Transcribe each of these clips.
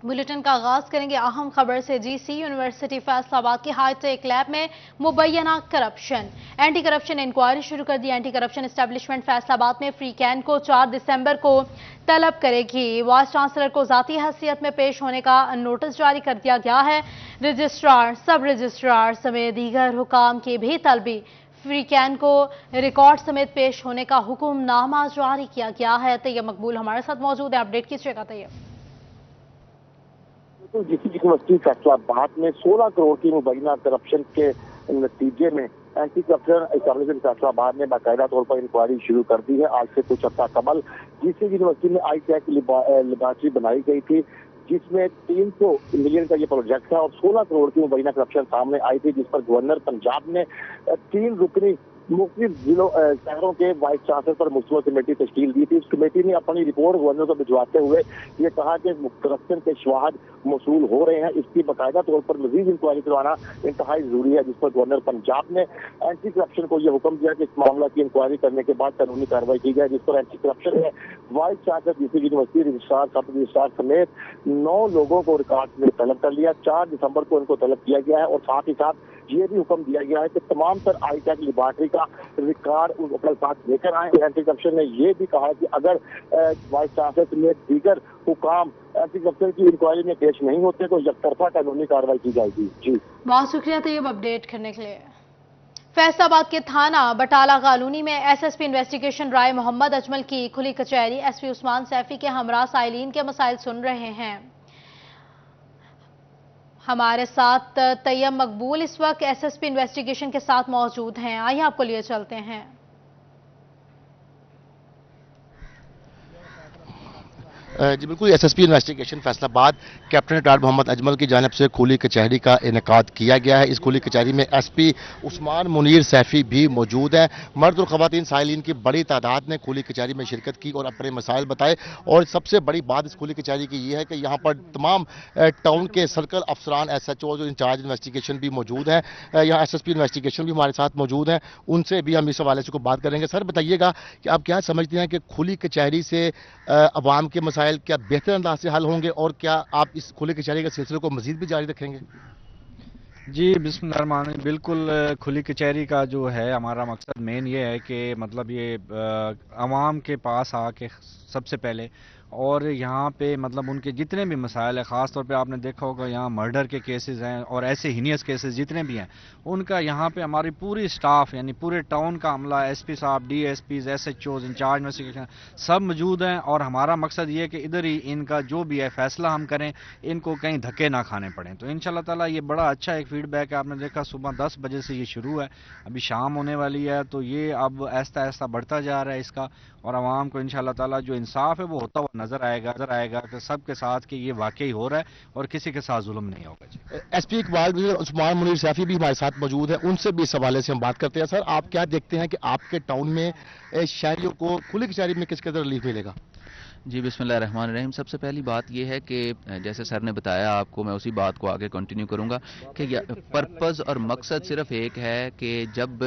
Bulletin का आगाज करेंगे अहम खबर से। जीसी यूनिवर्सिटी फैसलाबाद की हाईटेक लैब में मुबैना करप्शन। एंटी करप्शन इंक्वायरी शुरू कर दी। एंटी करप्शन एस्टेब्लिशमेंट फैसलाबाद में फ्री कैन को 4 दिसंबर को तलब करेगी। वाइस चांसलर को जाती हैसियत में पेश होने का नोटिस जारी कर दिया गया है। रजिस्ट्रार, सब रजिस्ट्रार समेत दीगर हुकाम की भी तलबी। फ्री कैन को रिकॉर्ड समेत पेश होने का हुक्मनामा जारी किया गया है। तैयब मकबूल हमारे साथ मौजूद है, अपडेट कीजिएगा तैयब। जीसी यूनिवर्सिटी फैसलाबाद में 16 करोड़ की मुबैना करप्शन के नतीजे में एंटी करप्शन एस्टेब्लिशमेंट फैसलाबाद ने बाकायदा तौर पर इंक्वायरी शुरू कर दी है। आज से कुछ हफ्ता कबल जीसी यूनिवर्सिटी में आई-टेक लेबोरेटरी बनाई गई थी, जिसमें 300 मिलियन का ये प्रोजेक्ट है और 16 करोड़ की मुबैना करप्शन सामने आई थी, जिस पर गवर्नर पंजाब ने 3 रुकनी मुख्तलिफ जिलों शहरों के वाइस चांसलर पर मुश्तमिल कमेटी तश्कील दी थी। इस कमेटी ने अपनी रिपोर्ट गवर्नर को भिजवाते हुए ये कहा कि करप्शन के शवाहद मौसूल हो रहे हैं, इसकी बाकायदा तौर पर मजीद इंक्वायरी करवाना इंतहाई जरूरी है, जिस पर गवर्नर पंजाब ने एंटी करप्शन को यह हुक्म दिया कि इस मामला की इंक्वायरी करने के बाद कानूनी कार्रवाई की जाए, जिस पर एंटी करप्शन ने vice chancellor GC university registrar, सब रजिस्ट्रार समेत 9 लोगों को रिकॉर्ड में तलब कर लिया। 4 दिसंबर को इनको तलब किया गया है और साथ ही साथ ये भी हुक्म दिया गया है कि तमाम तर आई-टेक लेबोरेटरी का रिकॉर्ड अपने साथ लेकर आए। एंटी करप्शन ने यह भी कहा कि अगर वाइस चांसलर समेत दीगर हुकाम एंटी करप्शन की इंक्वायरी में पेश नहीं होते तो यकतरफा कानूनी कार्रवाई की जाएगी। जी बहुत शुक्रिया तैयब अपडेट करने के लिए। फैसलाबाद के थाना बटाला कॉलोनी में एसएसपी इन्वेस्टिगेशन राय मोहम्मद अजमल की खुली कचहरी। एसपी उस्मान सैफी के हमरा साइलिन के मसाइल सुन रहे हैं। हमारे साथ तैयब मकबूल इस वक्त एसएसपी इन्वेस्टिगेशन के साथ मौजूद हैं। आइए आपको लिए चलते हैं। जी बिल्कुल, SSP investigation Faisalabad captain retired Mohammad Ajmal की जानिब से खुली कचहरी का इनेकाद किया गया है। इस खुली कचहरी में एसपी उस्मान मुनीर सैफी भी मौजूद हैं। मर्द और खवातीन साइलिन की बड़ी तादाद ने खुली कचहरी में शिरकत की और अपने मसाइल बताए। और सबसे बड़ी बात इस खुली कचहरी की यह है कि यहाँ पर तमाम टाउन के सर्कल अफसरान, SHO जो इंचार्ज इन्वेस्टिगेशन भी मौजूद हैं। यहाँ एसएसपी इन्वेस्टिगेशन भी हमारे साथ मौजूद हैं, उनसे भी हम इस हवाले से बात करेंगे। सर बताइएगा कि आप क्या समझते हैं कि खुली कचहरी से अवाम के मसाइल क्या बेहतर अंदाज से हल होंगे और क्या आप इस खुली कचहरी के सिलसिले को मजीद भी जारी रखेंगे? जी बिस्मिल्लाह, बिल्कुल खुली कचहरी का जो है हमारा मकसद मेन ये है कि मतलब ये आवाम के पास आके सबसे पहले और यहाँ पे मतलब उनके जितने भी मसाइल हैं, ख़ास तौर पे आपने देखा होगा यहाँ मर्डर के केसेस हैं और ऐसे हीनियस केसेस जितने भी हैं उनका यहाँ पे हमारी पूरी स्टाफ यानी पूरे टाउन का अमला, एसपी साहब, DSPs, SHOs, इंचार्ज इन्वेस्टिगेशन सब मौजूद हैं। और हमारा मकसद ये है कि इधर ही इनका जो भी है फैसला हम करें, इनको कहीं धक्के ना खाने पड़ें। तो इंशाल्लाह ताला ये बड़ा अच्छा एक फीडबैक है। आपने देखा सुबह 10 बजे से ये शुरू है, अभी शाम होने वाली है, तो ये अब आहिस्ता आहिस्ता बढ़ता जा रहा है इसका। और आवाम को इंशाल्लाह ताला जो इंसाफ है वो होता हुआ नजर आएगा कि सबके साथ कि ये वाकई हो रहा है और किसी के साथ जुल्म नहीं होगा। एसपी इकबाल उस्मान मुनीर सैफी भी हमारे साथ मौजूद है, उनसे भी इस हवाले से हम बात करते हैं। सर आप क्या देखते हैं कि आपके टाउन में शहरियों को खुली कचहरी में किस कदर रिलीफ मिलेगा? जी बिस्मिल्लाहिर्रहमानिर्रहीम। सबसे पहली बात यह है कि जैसे सर ने बताया आपको, मैं उसी बात को आगे कंटिन्यू करूंगा कि पर्पस और मकसद सिर्फ एक है कि जब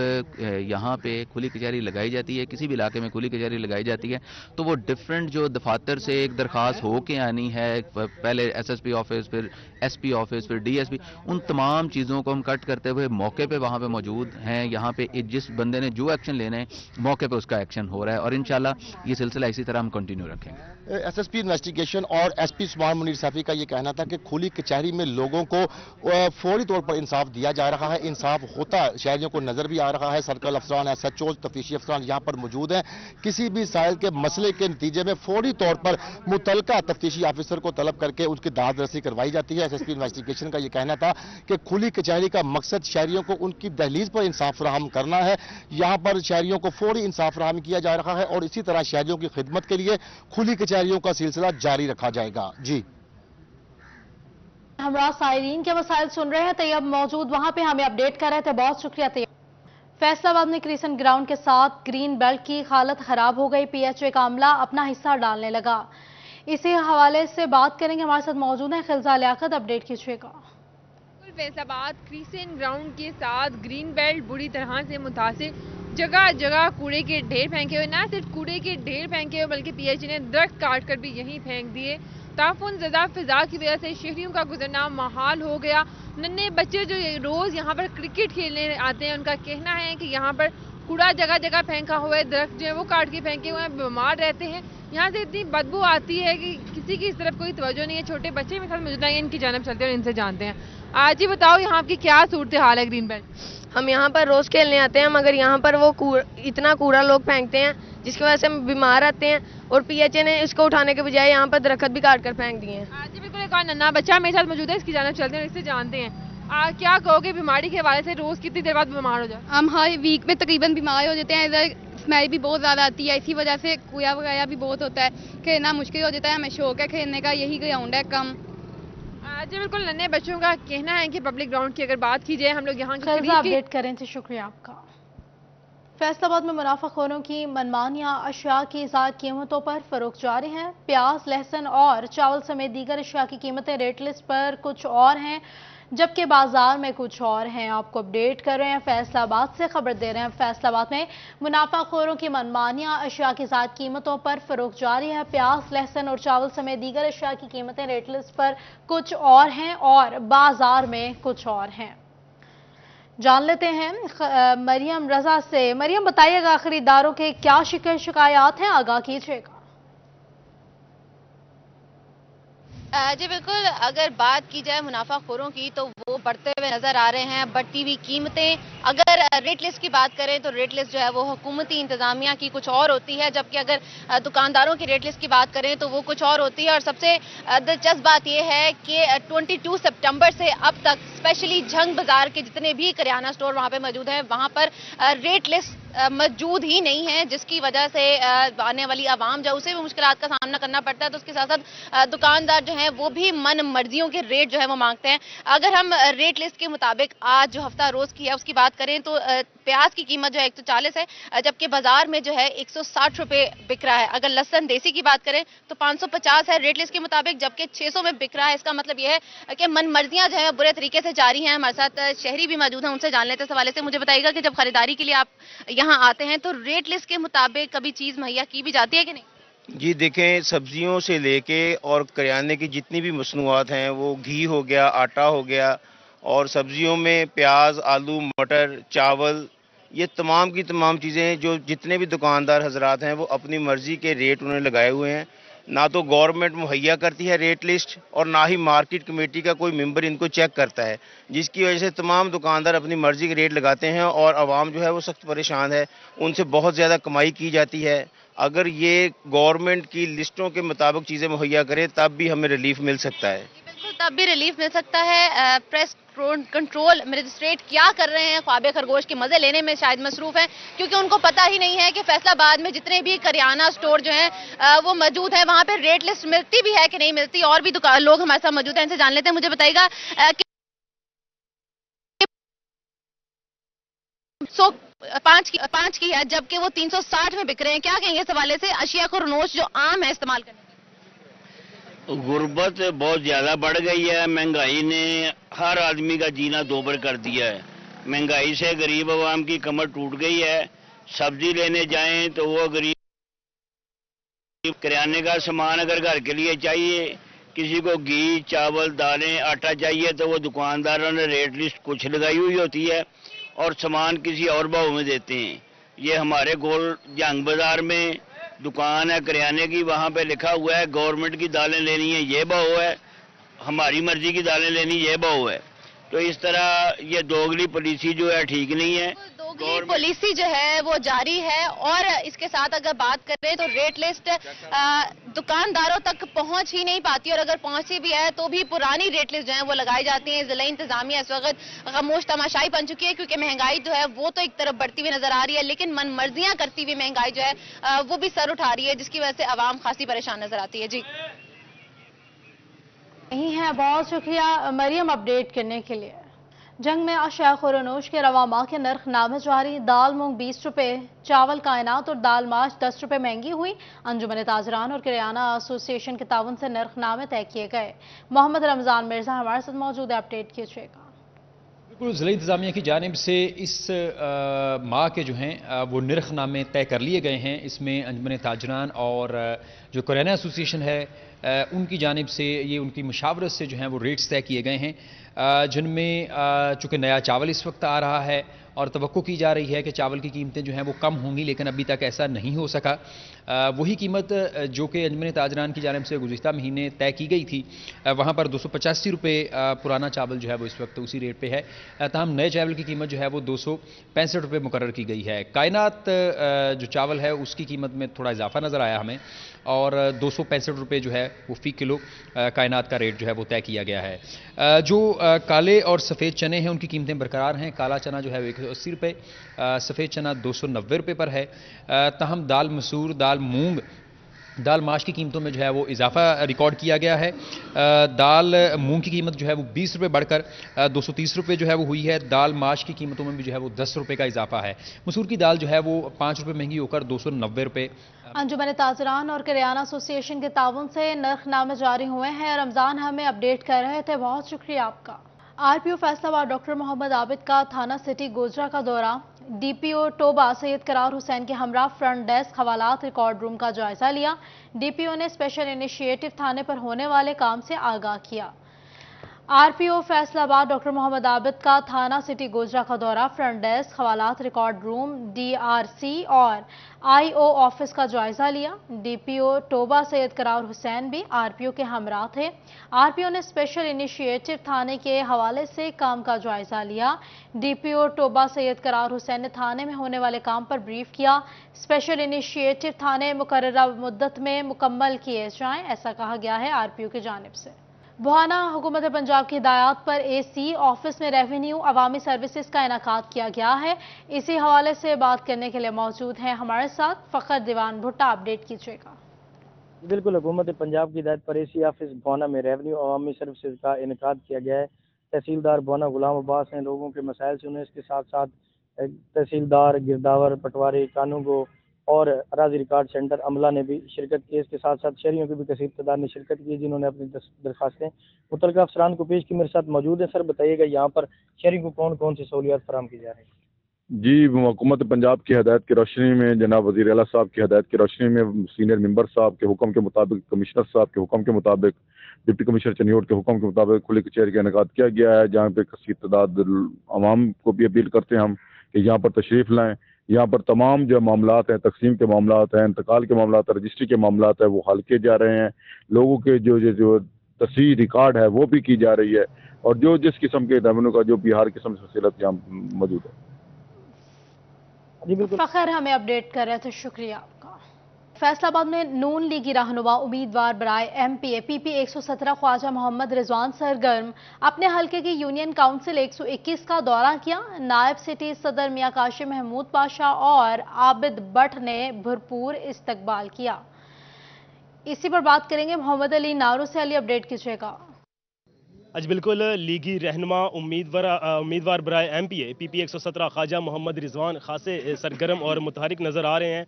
यहाँ पे खुली कचहरी लगाई जाती है, किसी भी इलाके में खुली कचहरी लगाई जाती है, तो वो डिफरेंट जो दफातर से एक दरख्वास्त हो के आनी है, पहले SSP ऑफिस, फिर SP ऑफिस, फिर DSP, उन तमाम चीज़ों को हम कट करते हुए मौके पर वहाँ पर मौजूद हैं। यहाँ पे जिस बंदे ने जो एक्शन लेने मौके पर उसका एक्शन हो रहा है और इंशाल्लाह ये सिलसिला इसी तरह हम कंटिन्यू रखेंगे। SSP इन्वेस्टिगेशन और SP उस्मान मुनीर सैफी का ये कहना था कि खुली कचहरी में लोगों को फौरी तौर पर इंसाफ दिया जा रहा है, इंसाफ होता शहरियों को नजर भी आ रहा है। सर्कल अफसरान, SHOs, तफ्तीशी अफसरान यहाँ पर मौजूद हैं। किसी भी साइल के मसले के नतीजे में फौरी तौर पर मुतलका तफ्तीशी ऑफिसर को तलब करके उसकी दाद रसी करवाई जाती है। SSP इन्वेस्टिगेशन का ये कहना था कि खुली कचहरी का मकसद शहरियों को उनकी दहलीज पर इंसाफ फराहम करना है। यहाँ पर शहरियों को फौरी इंसाफ फराहम किया जा रहा है और इसी तरह शहरियों की खिदमत के लिए खुली कचहरियों का सिलसिला जारी रखा जाएगा। जी हमरा साइलिन के मसाइल सुन रहे हैं, तैयब मौजूद वहां पे हमें अपडेट कर रहे थे, बहुत शुक्रिया तैयब। फैसलाबाद में क्रिसेंट ग्राउंड के साथ ग्रीन बेल्ट की हालत खराब हो गई। PHA का अमला अपना हिस्सा डालने लगा। इसी हवाले से बात करेंगे, हमारे साथ मौजूद है खिलजा लियाकत, अपडेट कीजिएगा। फैसलाबाद क्रिसेंट ग्राउंड के साथ ग्रीन बेल्ट बुरी तरह से मुतासिर, जगह जगह कूड़े के ढेर फेंके हुए, ना सिर्फ कूड़े के ढेर फेंके हुए बल्कि PHA ने दरख्त काट कर भी यहीं फेंक दिए ताफुन ज़दा फिजा की वजह से शहरियों का गुजरना महाल हो गया। नन्हे बच्चे जो रोज़ यहाँ पर क्रिकेट खेलने आते हैं, उनका कहना है कि यहाँ पर कूड़ा जगह जगह फेंका हुआ है, दरख्त जो है वो काट के फेंके हुए हैं, बीमार रहते हैं। यहाँ से इतनी बदबू आती है कि किसी की इस तरफ कोई तवज्जो नहीं है। छोटे बच्चे मेरे साथ मौजूद हैं, इनकी जानब चलते हैं और इनसे जानते हैं। आज ही बताओ यहाँ आपकी क्या सूरत हाल है ग्रीन बेल्ट? हम यहाँ पर रोज़ खेलने आते हैं, मगर यहाँ पर वो इतना कूड़ा लोग फेंकते हैं जिसकी वजह से हम बीमार रहते हैं, और पीएचए ने इसको उठाने के बजाय यहाँ पर दरख्त भी काट कर फेंक दिए हैं। आज बिल्कुल एक और नन्हा बच्चा मेरे साथ मौजूद है, इसकी जानब चलते हैं और इससे जानते हैं। क्या कहोगे बीमारी के हवाले से, रोज़ कितनी देर बाद बीमार हो जाए? हम हर वीक में तकरीबन बीमार हो जाते हैं। इधर स्मेल भी बहुत ज़्यादा आती है, इसी वजह से कूड़ा वगैरह भी बहुत होता है, खेलना मुश्किल हो जाता है। हमें शौक है खेलने का, यही ग्राउंड है कम। जी बिल्कुल, नन्हे बच्चों का कहना है कि पब्लिक ग्राउंड की अगर बात की जाए, हम लोग यहाँ अपडेट करें तो शुक्रिया आपका। फैसलाबाद में मुनाफाखोरों की मनमानियां अशिया की ज़ायद कीमतों पर फरोख्त जारी हैं। प्याज, लहसुन और चावल समेत दीगर अशिया की कीमतें रेट लिस्ट पर कुछ और हैं, जबकि बाजार में कुछ और हैं। आपको अपडेट कर रहे हैं, फैसलाबाद से खबर दे रहे हैं। फैसलाबाद में मुनाफाखोरों की मनमानियां अशिया की ज़ायद कीमतों पर फरोख्त जारी है। प्याज, लहसुन और चावल समेत दीगर अशिया की कीमतें रेट लिस्ट पर कुछ और हैं और बाजार में कुछ और हैं। जान लेते हैं मरियम रजा से। मरियम, बताइएगा खरीदारों के क्या शिकायत हैं, आगाह कीजिएगा। जी बिल्कुल, अगर बात की जाए मुनाफाखोरों की तो वो बढ़ते हुए नजर आ रहे हैं। बढ़ती हुई कीमतें, अगर रेट लिस्ट की बात करें तो रेट लिस्ट जो है वो हुकूमती इंतजामिया की कुछ और होती है, जबकि अगर दुकानदारों की रेट लिस्ट की बात करें तो वो कुछ और होती है। और सबसे दिलचस्प बात यह है कि 22 सितंबर से अब तक स्पेशली झंग बाजार के जितने भी करियाना स्टोर वहाँ पे मौजूद हैं, वहाँ पर रेट लिस्ट मौजूद ही नहीं है, जिसकी वजह से आने वाली आवाम जो उसे भी मुश्किलात का सामना करना पड़ता है। तो उसके साथ साथ दुकानदार जो हैं वो भी मन मर्जियों के रेट जो है वो मांगते हैं। अगर हम रेट लिस्ट के मुताबिक आज जो हफ्ता रोज की है उसकी बात करें तो प्याज की कीमत जो है 140 है, जबकि बाजार में जो है 160 रुपए बिक रहा है। अगर लहसुन देसी की बात करें तो 550 है रेट लिस्ट के मुताबिक, जबकि 600 में बिक रहा है। इसका मतलब यह है कि मन मर्जियां जो है बुरे तरीके से जारी हैं। हमारे साथ शहरी भी मौजूद हैं, उनसे जान लेते हैं इस हवाले से। मुझे बताइएगा कि जब खरीदारी के लिए आप यहाँ आते हैं तो रेट लिस्ट के मुताबिक कभी चीज मुहैया की भी जाती है कि नहीं? जी देखें, सब्जियों से लेके और करियाने की जितनी भी मसनूआत हैं, वो घी हो गया, आटा हो गया, और सब्जियों में प्याज, आलू, मटर, चावल, ये तमाम की तमाम चीज़ें जो जितने भी दुकानदार हजरात हैं वो अपनी मर्जी के रेट उन्होंने लगाए हुए हैं। ना तो गवर्नमेंट मुहैया करती है रेट लिस्ट और ना ही मार्केट कमेटी का कोई मेंबर इनको चेक करता है, जिसकी वजह से तमाम दुकानदार अपनी मर्जी के रेट लगाते हैं और आवाम जो है वो सख्त परेशान है। उनसे बहुत ज़्यादा कमाई की जाती है। अगर ये गवर्नमेंट की लिस्टों के मुताबिक चीज़ें मुहैया करें तब भी हमें रिलीफ मिल सकता है। बिल्कुल, तब भी रिलीफ मिल सकता है। प्रेस कंट्रोल मजिस्ट्रेट क्या कर रहे हैं? ख्वाबे खरगोश के मजे लेने में शायद मसरूफ हैं, क्योंकि उनको पता ही नहीं है कि फैसलाबाद में जितने भी करियाना स्टोर जो हैं वो मौजूद हैं, वहां पे रेट लिस्ट मिलती भी है कि नहीं मिलती। और भी दुकान लोग हमारे साथ मौजूद हैं, इनसे जान लेते हैं। मुझे बताइएगा कि 105 की है, जबकि वो 360 में बिक रहे हैं। क्या कहेंगे इस हवाले से? अशिया खुरनोश जो आम है इस्तेमाल करने, गुर्बत बहुत ज़्यादा बढ़ गई है। महंगाई ने हर आदमी का जीना दोबर कर दिया है। महंगाई से गरीब आवाम की कमर टूट गई है। सब्जी लेने जाएं तो वो गरीब, किराने का सामान अगर घर के लिए चाहिए, किसी को घी, चावल, दालें, आटा चाहिए तो वो दुकानदारों ने रेट लिस्ट कुछ लगाई हुई होती है और सामान किसी और भाव में देते हैं। ये हमारे गोल जंग बाजार में दुकान है करियाने की, वहाँ पे लिखा हुआ है गवर्नमेंट की दालें लेनी है ये भाव है, हमारी मर्जी की दालें लेनी ये भाव है। तो इस तरह ये दोगली पॉलिसी जो है ठीक नहीं है। दोगली पॉलिसी जो है वो जारी है। और इसके साथ अगर बात करें तो रेट लिस्ट दुकानदारों तक पहुंच ही नहीं पाती, और अगर पहुंची भी है तो भी पुरानी रेट लिस्ट जो है वो लगाई जाती है। जिला इंतजामिया इस वक्त खामोश तमाशाई बन चुकी है, क्योंकि महंगाई जो है वो तो एक तरफ बढ़ती हुई नजर आ रही है, लेकिन मन मर्जियां करती हुई महंगाई जो है वो भी सर उठा रही है, जिसकी वजह से आवाम खासी परेशान नजर आती है। जी नहीं है, बहुत शुक्रिया मरियम अपडेट करने के लिए। जंग में अशिया खुरनोश के रवा माह के नर्ख नामे जारी। दाल मूंग 20 रुपए, चावल कायनात और दाल माश 10 रुपए महंगी हुई। अंजुमन ताजरान और किराना एसोसिएशन के ताउन से नर्ख नामे तय किए गए। मोहम्मद रमजान मिर्जा हमारे साथ मौजूद है, अपडेट कीजिएगा। ضلع انتظامیہ کی جانب سے اس ماہ کے جو ہیں وہ نرخ نامے طے کر لیے گئے ہیں. اس میں انجمن تاجران اور جو کریانہ ایسوسی ایشن ہے ان کی جانب سے یہ ان کی مشاورت سے جو ہیں وہ ریٹس طے کیے گئے ہیں، جن میں چونکہ نیا چاول اس وقت آ رہا ہے اور توقع کی جا رہی ہے کہ چاول کی قیمتیں جو ہیں وہ کم ہوں گی، لیکن ابھی تک ایسا نہیں ہو سکا. وہی قیمت جو کہ انجمن تاجران کی جانب سے گزشتہ مہینے طے کی گئی تھی، وہاں پر 285 روپے پرانا چاول جو ہے وہ اس وقت اسی ریٹ پہ ہے. تاہم نئے چاول کی قیمت جو ہے وہ 265 روپے مقرر کی گئی ہے. کائنات جو چاول ہے اس کی قیمت میں تھوڑا اضافہ نظر آیا ہمیں، اور 265 روپے جو ہے وہ فی کلو کائنات کا ریٹ جو ہے وہ طے کیا گیا ہے. جو کالے اور سفید چنے ہیں ان کی قیمتیں برقرار ہیں. کالا چنا جو ہے وہ 180 روپے، سفید چنا 290 روپے پر ہے. تاہم دال مسور، دال مونگ، دال ماش کی قیمتوں میں جو ہے وہ اضافہ ریکارڈ کیا گیا ہے. دال مونگ کی قیمت جو ہے وہ 20 روپے بڑھ کر 230 روپے جو ہے وہ ہوئی ہے. دال ماش کی قیمتوں میں بھی جو ہے وہ 10 روپے کا اضافہ ہے. مسور کی دال جو ہے وہ 5 روپے مہنگی ہو کر 290 روپے. انجمن تاجران اور کریانہ ایسوسی ایشن کے تعاون سے نرخ نامے جاری ہوئے ہیں. رمضان ہمیں اپڈیٹ کر رہے تھے، بہت شکریہ آپ کا. آر پی او فیصلہ آباد ڈاکٹر محمد عابد کا تھانہ سٹی گوجرا کا دورہ. ڈی پی او ٹوبہ سید قرار حسین کے ہمراہ فرنٹ ڈیسک حوالات ریکارڈ روم کا جائزہ لیا. ڈی پی او نے اسپیشل انیشیٹو تھانے پر ہونے والے کام سے آگاہ کیا. آر پی او فیصلہ آباد ڈاکٹر محمد عابد کا تھانہ سٹی گوجرا کا دورہ، فرنٹ ڈیسک حوالات ریکارڈ روم، ڈی آر سی اور آئی او آفس کا جائزہ لیا. ڈی پی او ٹوبہ سید قرار حسین بھی آر پی او کے ہمراہ تھے. آر پی او نے اسپیشل انیشیٹو تھانے کے حوالے سے کام کا جائزہ لیا. ڈی پی او ٹوبہ سید قرار حسین نے تھانے میں ہونے والے کام پر بریف کیا. اسپیشل انیشیٹو تھانے مقررہ مدت میں مکمل کیے جائیں، ایسا کہا گیا ہے آر پی او کی جانب سے. بہانہ حکومت پنجاب کی ہدایات پر اے سی آفس میں ریونیو عوامی سروسز کا انعقاد کیا گیا ہے. اسی حوالے سے بات کرنے کے لیے موجود ہیں ہمارے ساتھ فخر دیوان بھٹا. اپڈیٹ کیجیے گا. بالکل، حکومت پنجاب کی ہدایت پر اے سی آفس بہانہ میں ریونیو عوامی سروسز کا انعقاد کیا گیا ہے. تحصیلدار بہانہ غلام عباس نے لوگوں کے مسائل سنے. اس کے ساتھ ساتھ تحصیلدار گرداور، پٹواری، کانوگو اور اراضی ریکارڈ سینٹر عملہ نے بھی شرکت کی. اس کے ساتھ ساتھ شہریوں کی بھی کثیر تعداد نے شرکت کی، جنہوں نے اپنی درخواستیں متعلقہ افسران کو پیش کی. میرے ساتھ موجود ہیں. سر بتائیے گا یہاں پر شہریوں کو کون کون سی سہولیات فراہم کی جا رہی ہیں؟ جی، حکومت پنجاب کی ہدایت کی روشنی میں، جناب وزیر اعلیٰ صاحب کی ہدایت کی روشنی میں، سینئر ممبر صاحب کے حکم کے مطابق، کمشنر صاحب کے حکم کے مطابق، ڈپٹی کمشنر چنیوٹ کے حکم کے مطابق کھلی کچہری کا انعقاد کیا گیا ہے، جہاں پہ کثیر تعداد عوام کو بھی اپیل کرتے ہیں ہم کہ یہاں پر تشریف لائیں. یہاں پر تمام جو معاملات ہیں، تقسیم کے معاملات ہیں، انتقال کے معاملات ہیں، رجسٹری کے معاملات ہیں، وہ حل کیے جا رہے ہیں. لوگوں کے جو تصحیح ریکارڈ ہے وہ بھی کی جا رہی ہے، اور جو جس قسم کے ریونیو کا جو بھی ہر قسم سے فصیلت یہاں موجود ہے. فخر ہمیں اپڈیٹ کر رہے تھے، شکریہ آپ کا. فیصل آباد میں نون لیگی رہنما امیدوار برائے ایم پی اے پی پی 117 خواجہ محمد رضوان سرگرم اپنے حلقے کی یونین کاؤنسل 121 کا دورہ کیا. نائب سٹی صدر میاں کاشم محمود پاشا اور عابد بٹ نے بھرپور استقبال کیا. اسی پر بات کریں گے محمد علی نارو سے. علی اپڈیٹ کیجیے گا. اج بالکل لیگی رہنما امیدوار برائے ایم پی اے پی پی 117 خواجہ محمد رضوان خاصے سرگرم اور متحرک نظر آ رہے ہیں.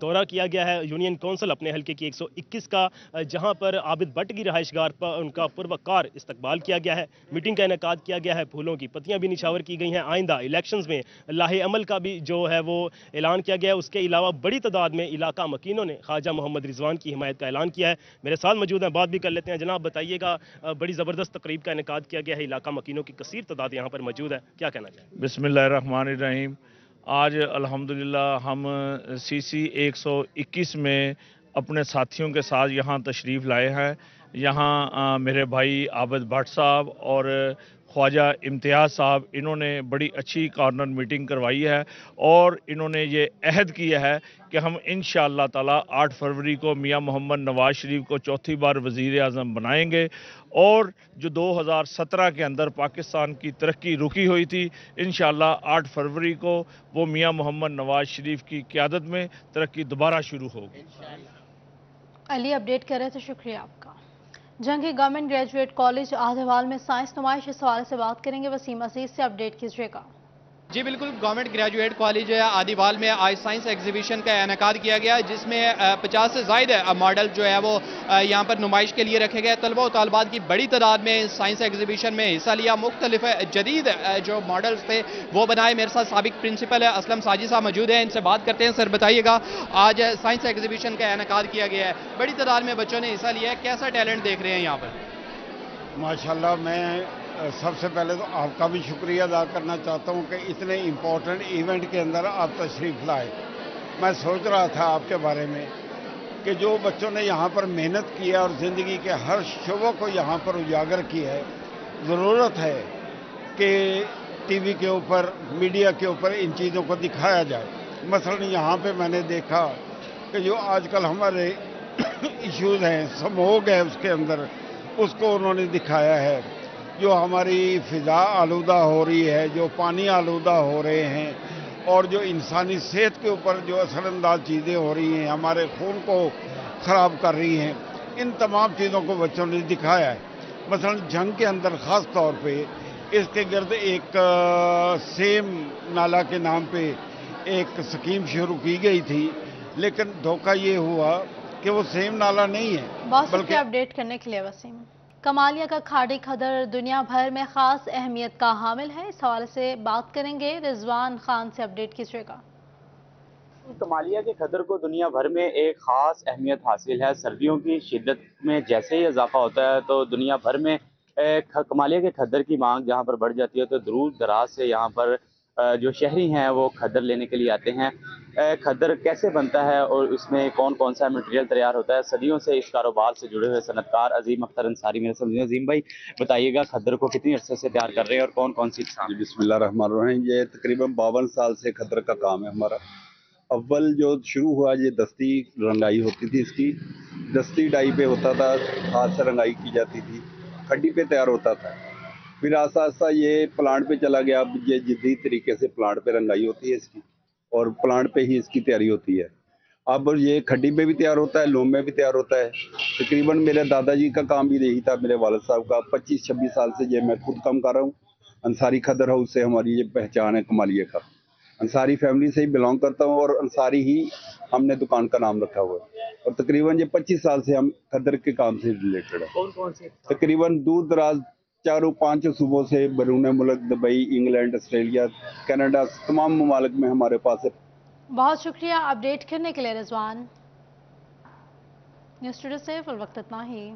دورہ کیا گیا ہے یونین کونسل اپنے حلقے کی 121 کا، جہاں پر عابد بٹ کی رہائش گاہ پر ان کا پروقار استقبال کیا گیا ہے. میٹنگ کا انعقاد کیا گیا ہے، پھولوں کی پتیاں بھی نچھاور کی گئی ہیں. آئندہ الیکشنز میں لاہے عمل کا بھی جو ہے وہ اعلان کیا گیا ہے. اس کے علاوہ بڑی تعداد میں علاقہ مکینوں نے خواجہ محمد رضوان کی حمایت کا اعلان کیا ہے. میرے ساتھ موجود ہیں، بات بھی کر لیتے ہیں. جناب بتائیے گا، بڑی زبردست تقریب کا انعقاد کیا گیا ہے، علاقہ مکینوں کی کثیر تعداد یہاں پر موجود ہے، کیا کہنا چاہیں؟ بسم اللہ الرحمن الرحیم. آج الحمدللہ ہم سی سی 121 میں اپنے ساتھیوں کے ساتھ یہاں تشریف لائے ہیں. یہاں میرے بھائی عابد بٹ صاحب اور خواجہ امتیاز صاحب، انہوں نے بڑی اچھی کارنر میٹنگ کروائی ہے، اور انہوں نے یہ عہد کیا ہے کہ ہم انشاءاللہ تعالی 8 فروری کو میاں محمد نواز شریف کو چوتھی بار وزیر اعظم بنائیں گے، اور جو 2017 کے اندر پاکستان کی ترقی رکی ہوئی تھی، انشاءاللہ 8 فروری کو وہ میاں محمد نواز شریف کی قیادت میں ترقی دوبارہ شروع ہوگی. علی اپڈیٹ کر رہے تھے، شکریہ آپ کا. جنگی گورنمنٹ گریجویٹ کالج آدھوال میں سائنس نمائش، اس حوالے سے بات کریں گے. وسیم عزیز سے اپڈیٹ کیجیے گا. جی بالکل، گورنمنٹ گریجویٹ کالج آدیوال میں آج سائنس ایگزیبیشن کا انعقاد کیا گیا، جس میں 50 سے زائد ماڈل جو ہے وہ یہاں پر نمائش کے لیے رکھے گئے۔ طلبہ و طالبات کی بڑی تعداد میں سائنس ایگزیبیشن میں حصہ لیا، مختلف جدید جو ماڈلز تھے وہ بنائے۔ میرے ساتھ سابق پرنسپل اسلم ساجد صاحب موجود ہیں، ان سے بات کرتے ہیں۔ سر بتائیے گا، آج سائنس ایگزیبیشن کا انعقاد کیا گیا ہے، بڑی تعداد میں بچوں نے حصہ لیا ہے، کیسا ٹیلنٹ دیکھ رہے ہیں یہاں پر؟ ماشاءاللہ، میں سب سے پہلے تو آپ کا بھی شکریہ ادا کرنا چاہتا ہوں کہ اتنے امپورٹنٹ ایونٹ کے اندر آپ تشریف لائے۔ میں سوچ رہا تھا آپ کے بارے میں کہ جو بچوں نے یہاں پر محنت کی ہے اور زندگی کے ہر شعبوں کو یہاں پر اجاگر کیا ہے، ضرورت ہے کہ ٹی وی کے اوپر، میڈیا کے اوپر ان چیزوں کو دکھایا جائے۔ مثلا یہاں پہ میں نے دیکھا کہ جو آج کل ہمارے ایشوز ہیں، سموگ ہے اس کے اندر، اس کو انہوں نے دکھایا ہے۔ جو ہماری فضا آلودہ ہو رہی ہے، جو پانی آلودہ ہو رہے ہیں، اور جو انسانی صحت کے اوپر جو اثر انداز چیزیں ہو رہی ہیں، ہمارے خون کو خراب کر رہی ہیں، ان تمام چیزوں کو بچوں نے دکھایا ہے۔ مثلا جنگ کے اندر خاص طور پہ اس کے گرد ایک سیم نالا کے نام پہ ایک اسکیم شروع کی گئی تھی، لیکن دھوکہ یہ ہوا کہ وہ سیم نالا نہیں ہے، بہت بلکہ شکریہ اپڈیٹ کرنے کے لیے وسیم۔ کمالیہ کا کھاڑی کھدر دنیا بھر میں خاص اہمیت کا حامل ہے، اس حوالے سے بات کریں گے، رضوان خان سے اپڈیٹ کیجیے گا۔ کمالیہ کے کھدر کو دنیا بھر میں ایک خاص اہمیت حاصل ہے۔ سردیوں کی شدت میں جیسے ہی اضافہ ہوتا ہے تو دنیا بھر میں کمالیہ کے کھدر کی مانگ جہاں پر بڑھ جاتی ہے، تو دور دراز سے یہاں پر جو شہری ہیں وہ کھدر لینے کے لیے آتے ہیں۔ کھدر کیسے بنتا ہے اور اس میں کون کون سا مٹیریل تیار ہوتا ہے، صدیوں سے اس کاروبار سے جڑے ہوئے صنعت کار عظیم اختر انصاری میرے سمجھیں۔ عظیم بھائی بتائیے گا، کھدر کو کتنی عرصے سے تیار کر رہے ہیں اور کون کون سی اقسام؟ بسم اللہ الرحمن الرحیم۔ یہ تقریباً 52 سال سے کھدر کا کام ہے ہمارا۔ اول جو شروع ہوا یہ دستی رنگائی ہوتی تھی، اس کی دستی ڈائی پہ ہوتا تھا، ہاتھ سے رنگائی کی جاتی تھی، کھڈی پہ تیار ہوتا تھا۔ پھر آہستہ آہستہ یہ پلانٹ پہ چلا گیا، اب یہ جدید طریقے سے پلانٹ پہ رنگائی ہوتی ہے اس کی، اور پلانٹ پہ ہی اس کی تیاری ہوتی ہے۔ اب یہ کھڈی پہ بھی تیار ہوتا ہے، لوم میں بھی تیار ہوتا ہے۔ تقریباً میرے دادا جی کا کام بھی یہی تھا، میرے والد صاحب کا۔ 25-26 سال سے یہ میں خود کام کر رہا ہوں۔ انصاری کھدر ہاؤس سے ہماری یہ پہچان ہے کمالیہ کا۔ انصاری فیملی سے ہی بلانگ کرتا ہوں، اور انصاری ہی ہم نے دکان کا نام رکھا ہوا ہے، اور تقریباً یہ 25 سال سے ہم کھدر کے کام سے ریلیٹڈ ہیں۔ کون کون سے؟ تقریباً دور دراز 4-5 صوبوں سے، بیرون ملک، دبئی، انگلینڈ، آسٹریلیا، کینیڈا، تمام ممالک میں ہمارے پاس ہے۔ بہت شکریہ اپڈیٹ کرنے کے لیے رضوان۔ نیوز اسٹوڈیو سے فی الوقت اتنا ہی۔